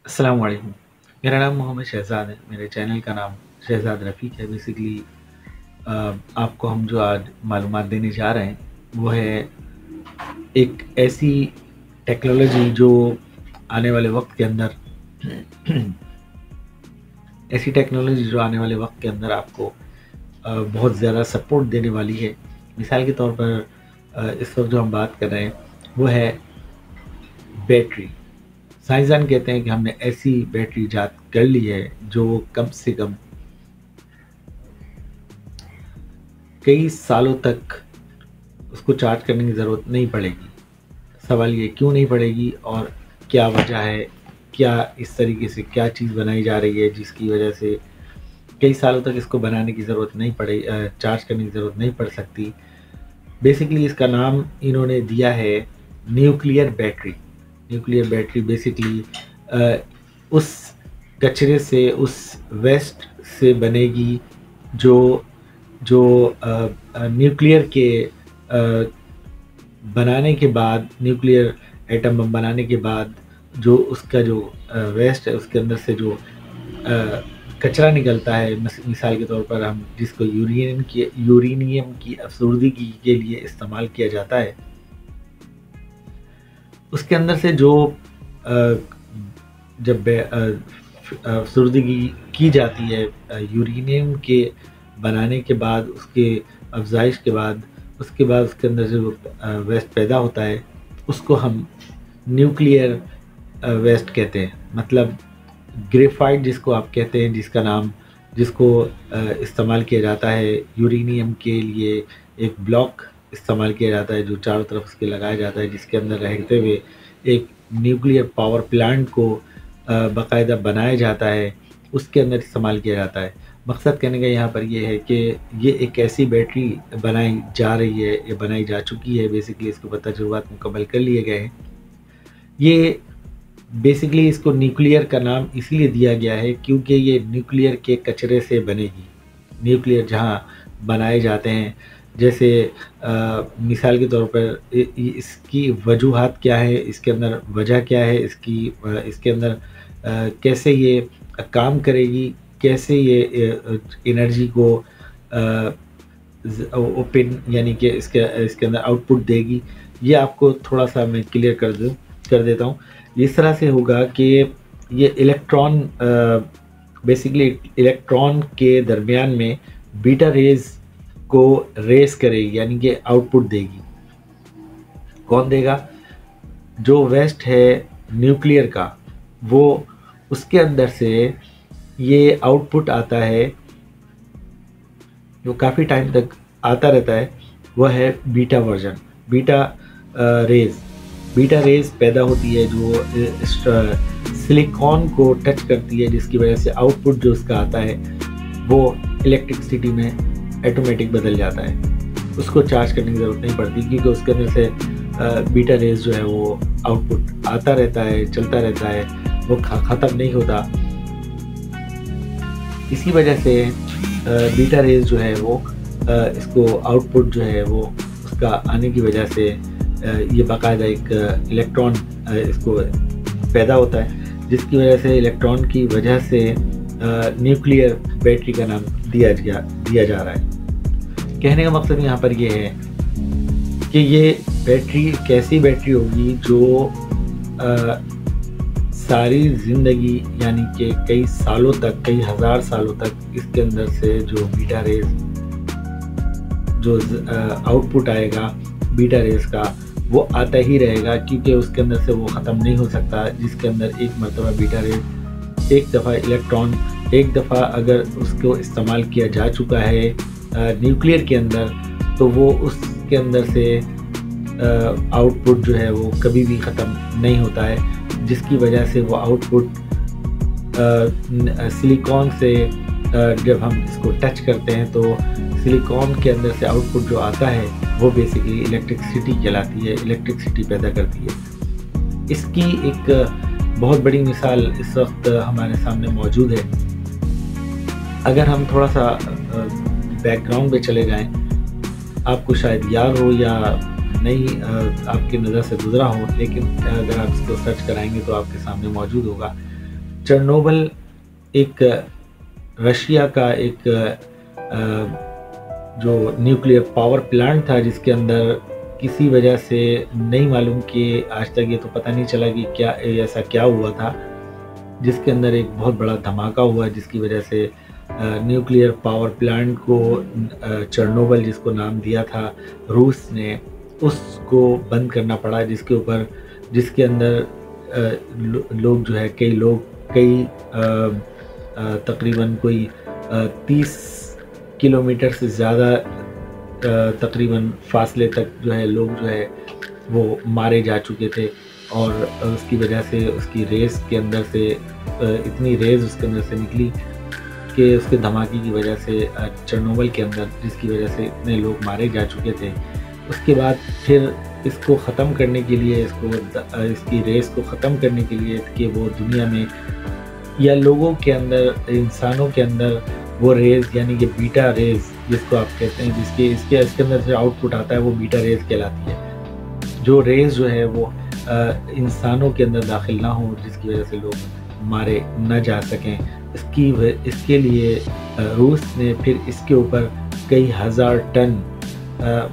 अस्सलाम वालेकुम। मेरा नाम मोहम्मद शहज़ाद है। मेरे चैनल का नाम शहज़ाद रफ़ीक है। बेसिकली आपको हम जो आज मालूमात देने जा रहे हैं वो है एक ऐसी टेक्नोलॉजी जो आने वाले वक्त के अंदर ऐसी टेक्नोलॉजी जो आने वाले वक्त के अंदर आपको बहुत ज़्यादा सपोर्ट देने वाली है। मिसाल के तौर पर इस वक्त जो हम बात कर रहे हैं वो है बैटरी। साइंसदान कहते हैं कि हमने ऐसी बैटरी ईजाद कर ली है जो कम से कम कई सालों तक उसको चार्ज करने की ज़रूरत नहीं पड़ेगी। सवाल ये क्यों नहीं पड़ेगी और क्या वजह है, क्या इस तरीके से क्या चीज़ बनाई जा रही है जिसकी वजह से कई सालों तक इसको बनाने की ज़रूरत नहीं पड़े चार्ज करने की ज़रूरत नहीं पड़ सकती। बेसिकली इसका नाम इन्होंने दिया है nuclear battery. Nuclear battery basically उस कचरे से, उस वेस्ट से बनेगी जो जो न्यूक्लियर के बनाने के बाद, न्यूक्लियर एटम बम बनाने के बाद जो उसका जो वेस्ट है उसके अंदर से जो कचरा निकलता है, मिसाल के तौर पर हम जिसको यूरेनियम की अफसर्दगी के लिए इस्तेमाल किया जाता है, उसके अंदर से जो जब अफसर्दगी की जाती है यूरेनियम के बनाने के बाद, उसके अफजाइश के बाद, उसके बाद उसके अंदर से जो वेस्ट पैदा होता है उसको हम न्यूक्लियर वेस्ट कहते हैं। मतलब ग्रेफाइट जिसको आप कहते हैं, जिसको इस्तेमाल किया जाता है यूरेनियम के लिए, एक ब्लॉक इस्तेमाल किया जाता है जो चारों तरफ उसके लगाया जाता है, जिसके अंदर रहते हुए एक न्यूक्लियर पावर प्लांट को बाकायदा बनाया जाता है, उसके अंदर इस्तेमाल किया जाता है। मकसद कहने का यहाँ पर ये है कि ये एक ऐसी बैटरी बनाई जा रही है या बनाई जा चुकी है। बेसिकली इसके ऊपर तजुर्बात मुकम्मल कर लिए गए हैं। ये बेसिकली इसको न्यूक्लियर का नाम इसलिए दिया गया है क्योंकि ये न्यूक्लियर के कचरे से बनेगी। न्यूक्लियर जहाँ बनाए जाते हैं, जैसे मिसाल के तौर पर इसकी वजूहात क्या है, इसके अंदर वजह क्या है, इसके अंदर कैसे ये काम करेगी, कैसे ये एनर्जी को ओपन यानी कि इसके अंदर आउटपुट देगी, ये आपको थोड़ा सा मैं क्लियर कर देता हूँ। इस तरह से होगा कि ये इलेक्ट्रॉन बेसिकली इलेक्ट्रॉन के दरमियान में बीटा रेज को रेस करेगी, यानी कि आउटपुट देगी। कौन देगा? जो वेस्ट है न्यूक्लियर का, वो उसके अंदर से ये आउटपुट आता है जो काफ़ी टाइम तक आता रहता है, वह है बीटा वर्जन, बीटा रेज पैदा होती है जो सिलिकॉन को टच करती है, जिसकी वजह से आउटपुट जो उसका आता है वो इलेक्ट्रिसिटी में ऑटोमेटिक बदल जाता है। उसको चार्ज करने की ज़रूरत नहीं पड़ती क्योंकि उसके अंदर से बीटा रेज जो है वो आउटपुट आता रहता है, चलता रहता है, वो ख़त्म नहीं होता। इसी वजह से बीटा रेज जो है वो इसको आउटपुट जो है वो उसका आने की वजह से ये बाकायदा एक इलेक्ट्रॉन इसको पैदा होता है, जिसकी वजह से इलेक्ट्रॉन की वजह से न्यूक्लियर बैटरी का नाम दिया जा रहा है। कहने का मकसद यहाँ पर ये है कि ये बैटरी कैसी बैटरी होगी जो सारी ज़िंदगी यानी कि कई सालों तक, कई हज़ार सालों तक इसके अंदर से जो बीटा रेज जो आउटपुट आएगा बीटा रेज का, वो आता ही रहेगा क्योंकि उसके अंदर से वो ख़त्म नहीं हो सकता। जिसके अंदर एक मरतबा बीटा रेज, एक दफ़ा इलेक्ट्रॉन, एक दफ़ा अगर उसको इस्तेमाल किया जा चुका है न्यूक्लियर के अंदर, तो वो उसके अंदर से आउटपुट जो है वो कभी भी ख़त्म नहीं होता है, जिसकी वजह से वो आउटपुट सिलिकॉन से जब हम इसको टच करते हैं तो सिलिकॉन के अंदर से आउटपुट जो आता है वो बेसिकली इलेक्ट्रिसिटी कहलाती है, इलेक्ट्रिसिटी पैदा करती है। इसकी एक बहुत बड़ी मिसाल इस वक्त हमारे सामने मौजूद है। अगर हम थोड़ा सा बैकग्राउंड पे चले जाएं, आपको शायद याद हो या नहीं, आपकी नज़र से गुजरा हो, लेकिन अगर आप इसको सर्च कराएंगे तो आपके सामने मौजूद होगा। चर्नोबल एक रशिया का एक जो न्यूक्लियर पावर प्लांट था, जिसके अंदर किसी वजह से नहीं मालूम कि आज तक ये तो पता नहीं चला कि क्या ऐसा क्या हुआ था, जिसके अंदर एक बहुत बड़ा धमाका हुआ, जिसकी वजह से न्यूक्लियर पावर प्लांट को चर्नोबल जिसको नाम दिया था रूस ने, उसको बंद करना पड़ा, जिसके अंदर लोग जो है कई तकरीबन कोई 30 किलोमीटर से ज़्यादा तकरीबन फासले तक जो है लोग जो है वो मारे जा चुके थे। और उसकी वजह से उसकी रेस के अंदर से इतनी रेस उसके अंदर से निकली कि उसके धमाके की वजह से चर्नोबल के अंदर, जिसकी वजह से इतने लोग मारे जा चुके थे। उसके बाद फिर इसको ख़त्म करने के लिए, इसकी रेस को ख़त्म करने के लिए कि वो दुनिया में या लोगों के अंदर, इंसानों के अंदर वो रेस यानी कि बीटा रेस जिसको आप कहते हैं, इसके अंदर से आउटपुट आता है, वो बीटा रेस कहलाती है। जो रेस जो है वो इंसानों के अंदर दाखिल ना हो, जिसकी वजह से लोग मारे न जा सकें, इसके लिए रूस ने फिर इसके ऊपर कई हज़ार टन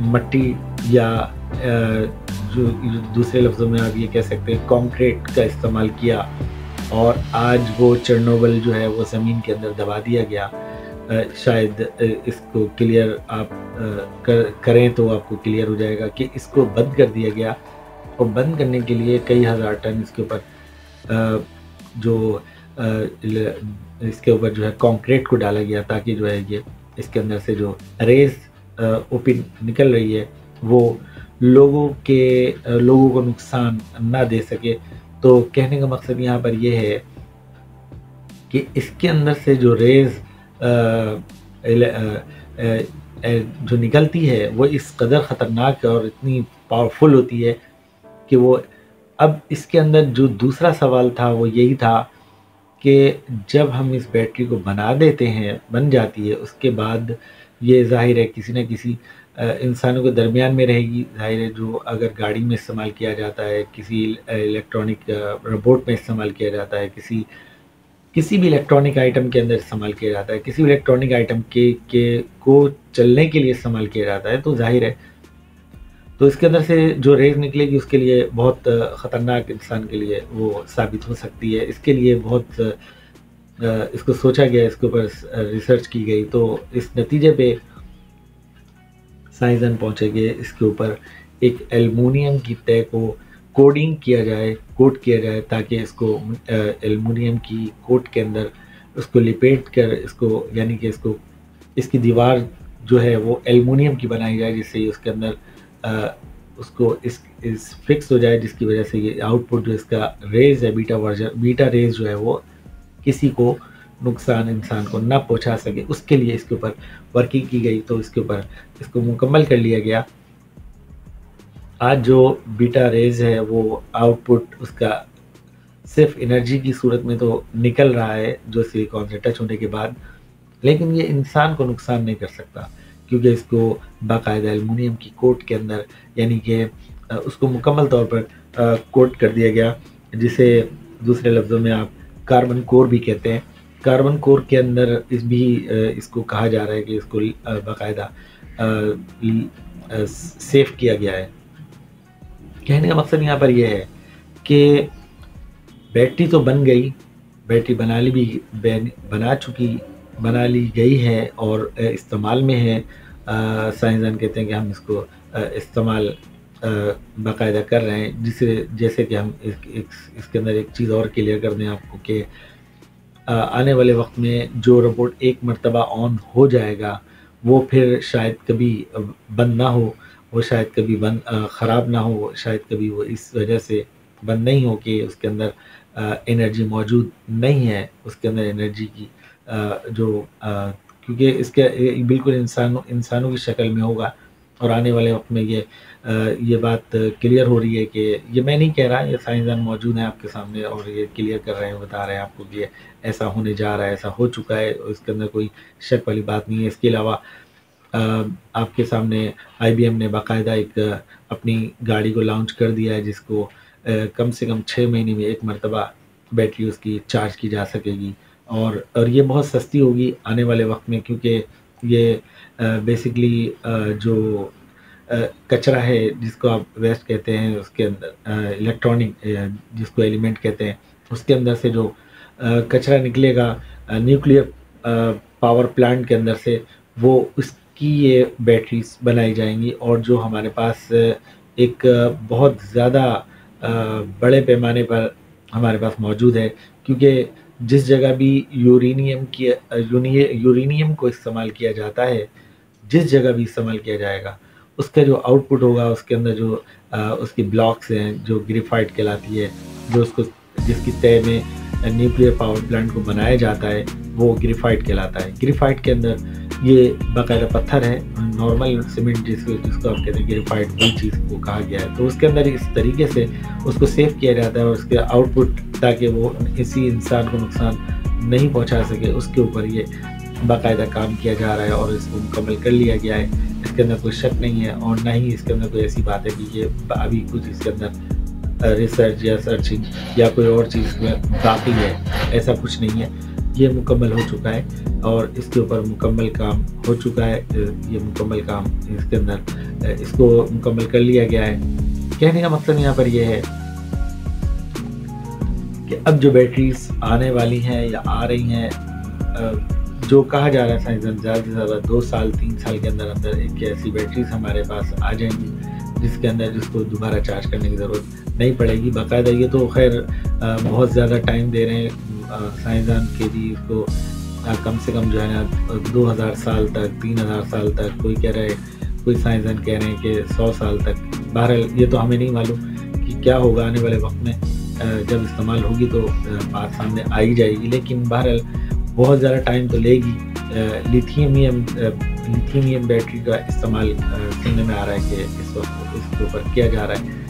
मट्टी या जो दूसरे लफ्ज़ों में आप ये कह सकते हैं कंक्रीट का इस्तेमाल किया, और आज वो चर्नोबल जो है वो ज़मीन के अंदर दबा दिया गया। शायद इसको क्लियर आप करें तो आपको क्लियर हो जाएगा कि इसको बंद कर दिया गया, और बंद करने के लिए कई हज़ार टन इसके ऊपर इसके ऊपर जो है कंक्रीट को डाला गया, ताकि जो है ये इसके अंदर से जो रेस ओपन निकल रही है वो लोगों को नुकसान ना दे सके। तो कहने का मकसद यहाँ पर ये है कि इसके अंदर से जो रेस जो निकलती है वो इस कदर ख़तरनाक है और इतनी पावरफुल होती है कि वो, अब इसके अंदर जो दूसरा सवाल था वो यही था कि जब हम इस बैटरी को बन जाती है, उसके बाद ये ज़ाहिर है किसी न किसी इंसानों के दरमियान में रहेगी। ज़ाहिर है जो अगर गाड़ी में इस्तेमाल किया जाता है, किसी इलेक्ट्रॉनिक रोबोट में इस्तेमाल किया जाता है, किसी भी इलेक्ट्रॉनिक आइटम के अंदर इस्तेमाल किया जाता है, किसी भी इलेक्ट्रॉनिक आइटम को चलने के लिए इस्तेमाल किया जाता है, तो ज़ाहिर है तो इसके अंदर से जो रेस निकलेगी उसके लिए बहुत ख़तरनाक इंसान के लिए वो साबित हो सकती है। इसके लिए बहुत इसको सोचा गया, इसके ऊपर रिसर्च की गई, तो इस नतीजे पे साइंसदान पहुँचे कि इसके ऊपर एक एल्युमिनियम की तय को कोट किया जाए, ताकि इसको एल्युमिनियम की कोट के अंदर उसको लिपेट कर इसको, यानी कि इसकी दीवार जो है वो एल्युमिनियम की बनाई जाए, जिससे उसके अंदर उसको इस फिक्स हो जाए, जिसकी वजह से ये आउटपुट जो इसका रेज है बीटा रेज जो है वो किसी को नुकसान इंसान को ना पहुंचा सके। उसके लिए इसके ऊपर वर्किंग की गई, तो इसको मुकम्मल कर लिया गया। आज जो बीटा रेज है वो आउटपुट उसका सिर्फ एनर्जी की सूरत में तो निकल रहा है जो सिलिकॉन से टच होने के बाद, लेकिन ये इंसान को नुकसान नहीं कर सकता, क्योंकि इसको बाकायदा एल्युमिनियम की कोट के अंदर, यानी कि उसको मुकम्मल तौर पर कोट कर दिया गया, जिसे दूसरे लफ्ज़ों में आप कार्बन कोर भी कहते हैं। कार्बन कोर के अंदर इसको कहा जा रहा है कि इसको बाकायदा सेफ किया गया है। कहने का मकसद यहाँ पर यह है कि बैटरी तो बन गई, बैटरी बना ली गई है और इस्तेमाल में है। साइंसदान कहते हैं कि हम इसको इस्तेमाल बाकायदा कर रहे हैं, जैसे कि हम इसके अंदर एक चीज़ और क्लियर कर दें आपको कि आने वाले वक्त में जो रोबोट एक मरतबा ऑन हो जाएगा वो फिर शायद कभी बंद ना हो, वो शायद कभी ख़राब ना हो, शायद कभी वो इस वजह से बंद नहीं हो कि उसके अंदर एनर्जी मौजूद नहीं है, उसके अंदर एनर्जी की क्योंकि इसके बिल्कुल इंसानों की शक्ल में होगा। और आने वाले वक्त में ये बात क्लियर हो रही है कि ये मैं नहीं कह रहा, ये साइंसदान मौजूद हैं आपके सामने और ये क्लियर कर रहे हैं, बता रहे हैं आपको कि ऐसा होने जा रहा है, ऐसा हो चुका है, इसके अंदर कोई शक वाली बात नहीं है। इसके अलावा आपके सामने IBM ने बाकायदा एक अपनी गाड़ी को लॉन्च कर दिया है, जिसको कम से कम 6 महीने में एक मरतबा بیٹری اس کی چارج کی جا سکے گی، اور یہ بہت سستی ہوگی آنے والے وقت میں، کیونکہ یہ بیسکلی جو کچرا ہے جس کو آپ ویسٹ کہتے ہیں، اس کے اندر الیکٹرانک جس کو ایلیمنٹ کہتے ہیں، اس کے اندر سے جو کچرا نکلے گا نیوکلیئر پاور پلانٹ کے اندر سے، وہ اس کی یہ بیٹریز بنائی جائیں گی، اور جو ہمارے پاس ایک بہت زیادہ بڑے پیمانے پر ہمارے پاس موجود ہے، کیونکہ جس جگہ بھی یورینیم کو استعمال کیا جاتا ہے، جس جگہ بھی استعمال کیا جائے گا، اس کا جو آؤٹ پٹ ہوگا، اس کے اندر جو اس کی بلاکس ہیں جو گریفائٹ کہلاتی ہے، جو جس کی تہ میں نیوکلیئر پاور پلانٹ کو بنایا جاتا ہے، وہ گریفائٹ کہلاتا ہے۔ گریفائٹ کے اندر یہ باقاعدہ پتھر ہے، نارمل سیمنٹ جس کو آپ کہتے ہیں گریفائٹ، وہ چیز کو کہا گیا ہے، تو اس کے اندر اس طریقے سے اس کو سیو کیا جاتا ہے، اور اس کے آؤٹ پٹ تاکہ وہ کسی انسان کو نقصان نہیں پہنچا سکے، اس کے اوپر یہ باقاعدہ کام کیا جا رہا ہے، اور اس کو مکمل کر لیا گیا ہے۔ اس کے اندر کوئی شک نہیں ہے، اور نہ ہی اس کے اندر کوئی ایسی بات ہے کہ یہ ابھی کچھ اس کے اندر ریسرچ یا سرچنگ یا کوئی اور چیز میں باقی ہے، ایسا کچھ نہیں ہے۔ یہ مکمل ہو چکا ہے، اور اس کے اوپر مکمل کام ہو چکا ہے، یہ مکمل کام اس کے اندر اس کو مکمل کر لیا گیا ہے۔ کہنے کا مقصد یہاں پر یہ ہے کہ اب جو بیٹریز آنے والی ہیں یا آ رہی ہیں، جو کہا جا رہا ہے سائنسدان زیادہ سے زیادہ 2 سال 3 سال کے اندر اندر ایک ایسی بیٹریز ہمارے پاس آ جائیں گی جس کو دوبارہ چارج کرنے کی ضرورت نہیں پڑے گی۔ باقاعدہ یہ تو خیر بہت زیادہ ٹائم دے رہے ہیں سائنسدان کے جی، اس کو کم سے کم جو ہے نا 2000 سال تک، 3000 سال تک، کوئی کہہ رہے کوئی سائنسدان کہہ رہے ہیں کہ 100 سال تک۔ بہرحال یہ تو ہمیں نہیں معلوم کہ کیا ہوگا آنے والے وقت میں، جب استعمال ہوگی تو بات سامنے آ ہی جائے گی، لیکن بہرحال بہت زیادہ ٹائم تو لے گی۔ لیتھیم بیٹری کا استعمال سننے میں آ رہا ہے کہ اس وقت اس کے اوپر کیا جا رہا ہے۔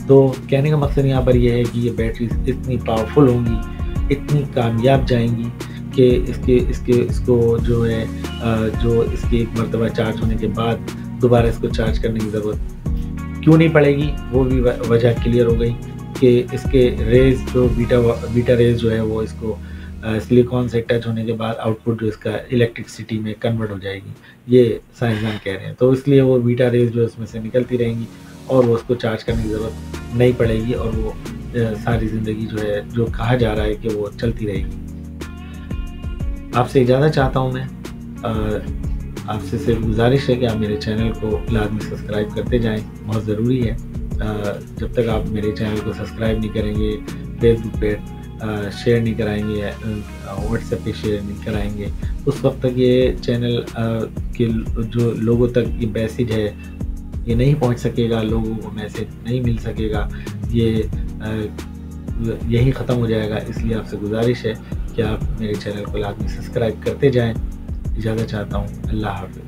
تو کہنے کا مقصد یہاں پر یہ ہے کہ یہ بیٹریز اتنی پاورفل ہوں گی، اتنی کامیاب جائیں گی کہ اس کو جو ہے جو اس کی ایک مرتبہ چارج ہونے کے بعد دوبارہ اس کو چارج کرنے کی ضرورت کیوں نہیں پڑے گی، وہ بھی وجہ کلیئر ہو گئی کہ اس کے ریز جو بیٹا ریز جو ہے وہ اس کو سلیکون سے ٹچ ہونے کے بعد آؤٹ پٹ جو اس کا الیکٹرکسٹی میں کنورٹ ہو جائے گی، یہ سائنسدان کہہ رہے ہیں۔ تو اس لیے وہ بیٹا ریز جو اس میں سے نکلتی رہیں گی، اور وہ اس کو چارج کرنے کی ضرورت نہیں پڑے گی، اور وہ ساری زندگی جو ہے جو کہا جا رہا ہے کہ وہ چلتی رہے گی۔ آپ سے اجازت چاہتا ہوں میں، آپ سے صرف گزارش ہے کہ آپ میرے چینل کو لازمی سبسکرائب کرتے جائیں، بہت ضروری ہے۔ جب تک آپ میرے چینل کو سبسکرائب نہیں کریں گے، فیس بک پہ شیئر نہیں کرائیں گے، واٹس ایپ پہ شیئر نہیں کرائیں گے، اس وقت تک یہ چینل کے جو لوگوں تک یہ میسیج ہے یہ نہیں پہنچ سکے گا، لوگوں کو میسیج نہیں مل سکے گا، یہ یہی ختم ہو جائے گا۔ اس لیے آپ سے گزارش ہے کہ آپ میرے چینل کو لازمی سبسکرائب کرتے جائیں۔ اجازت چاہتا ہوں، اللہ حافظ۔